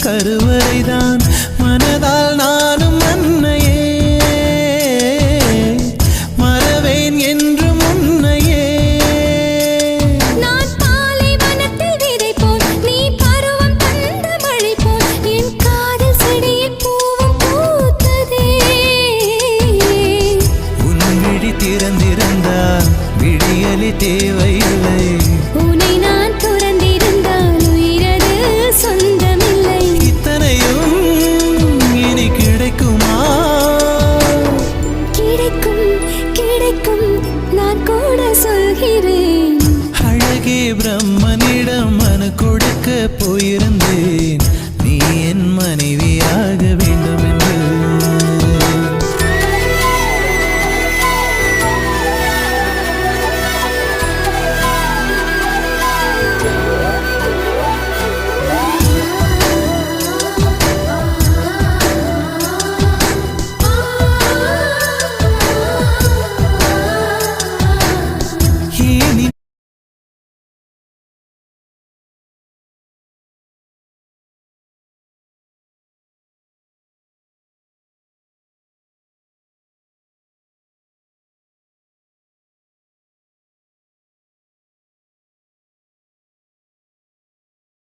கருவறைதான் மனதால் நானும் அன்னையே மறவேன் என்றும் உன்னையே. நான் பாலைவனத்தில் விதை போல் நீ பருவம் தந்த மழை போல் என் காதல் செடியில் பூவும் பூத்ததே. உன் விழி திறந்திருந்தால் விடியலே தேவையில்லை.